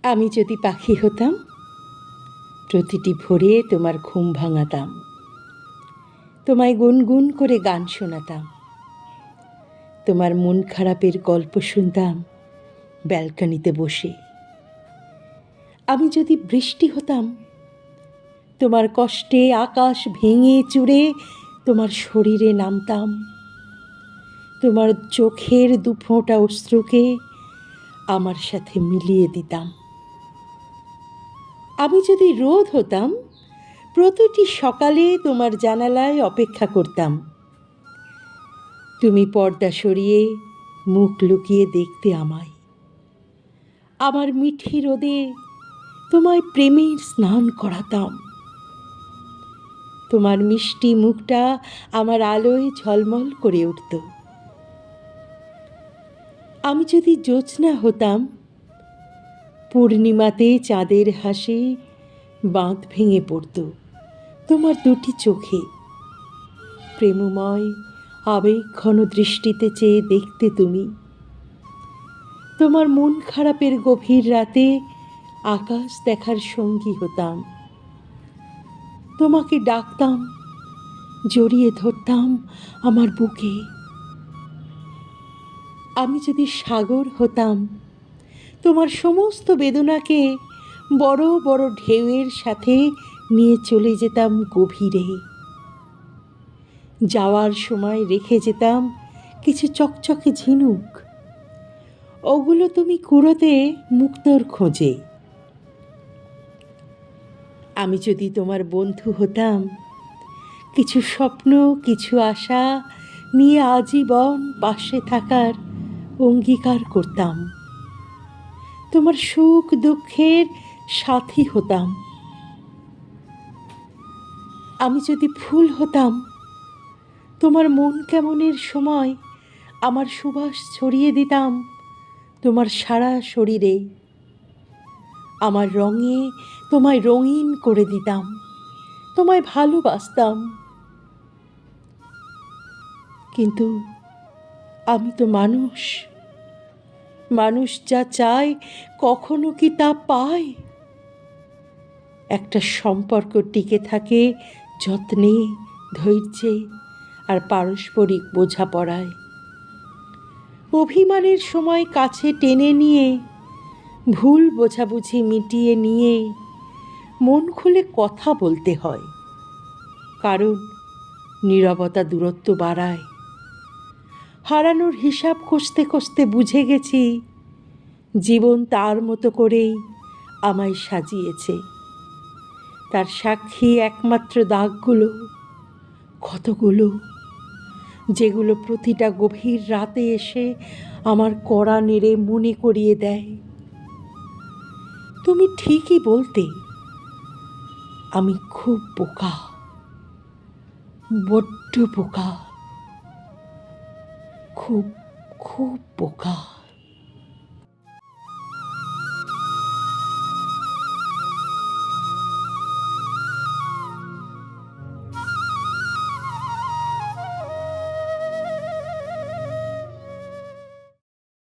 আমি যদি পাখি হতাম, প্রতিটি ভোরে তোমার ঘুম ভাঙাতাম, তোমায় গুনগুন করে গান শোনাতাম, তোমার মন খারাপের গল্প শুনতাম ব্যালকনিতে বসে। আমি যদি বৃষ্টি হতাম, তোমার কষ্টে আকাশ ভেঙে চুরে তোমার শরীরে নামতাম, তোমার চোখের দুফোঁটা অশ্রুকে আমার সাথে মিলিয়ে দিতাম। আমি যদি রোদ হতাম, প্রতিটি সকালে তোমার জানালায় অপেক্ষা করতাম, তুমি পর্দা সরিয়ে মুখ লুকিয়ে দেখতে আমায়। আমার মিঠি রোদে তোমায় প্রেমের স্নান করাতাম, তোমার মিষ্টি মুখটা আমার আলোয় ঝলমল করে উঠত। আমি যদি জ্যোৎস্না হতাম, পূর্ণিমাতে চাঁদের হাসি বাঁধ ভেঙে পড়ত তোমার দুটি চোখে। প্রেমময় আবেগঘন দৃষ্টিতে চেয়ে দেখতে তুমি। তোমার মন খারাপের গভীর রাতে আকাশ দেখার সঙ্গী হতাম, তোমাকে ডাকতাম, জড়িয়ে ধরতাম আমার বুকে। আমি যদি সাগর হতাম, তোমার সমস্ত বেদনাকে বড় বড় ঢেউয়ের সাথে নিয়ে চলে যেতাম গভীরে। যাওয়ার সময় রেখে যেতাম কিছু চকচকে ঝিনুক, ওগুলো তুমি কুড়োতে মুক্তোর খোঁজে। আমি যদি তোমার বন্ধু হতাম, কিছু স্বপ্ন কিছু আশা নিয়ে আজীবন পাশে থাকার অঙ্গীকার করতাম, তোমার সুখ দুঃখের সাথী হতাম। আমি যদি ফুল হতাম, তোমার মন কেমনের সময় আমার সুবাস ছড়িয়ে দিতাম তোমার সারা শরীরে। আমার রঙে তোমায় রঙিন করে দিতাম, তোমায় ভালোবাসতাম। কিন্তু আমি তো মানুষ, মানুষ যা চায় কখনো কি তা পায়? একটা সম্পর্ক টিকে থাকে যত্নে, ধৈর্যে আর পারস্পরিক বোঝাপড়ায়। অভিমানের সময় কাছে টেনে নিয়ে, ভুল বোঝাবুঝি মিটিয়ে নিয়ে মন খুলে কথা বলতে হয়, কারণ নীরবতা দূরত্ব বাড়ায়। হারানোর হিসাব কষতে কষতে বুঝে গেছি, জীবন তার মতো করেই আমায় সাজিয়েছে। তার সাক্ষী একমাত্র দাগগুলো, কতগুলো, যেগুলো প্রতিটা গভীর রাতে এসে আমার কড়া নেড়ে মনে করিয়ে দেয়, তুমি ঠিকই বলতে, আমি খুব বোকা, বড্ড বোকা, খুব খুব বোকা।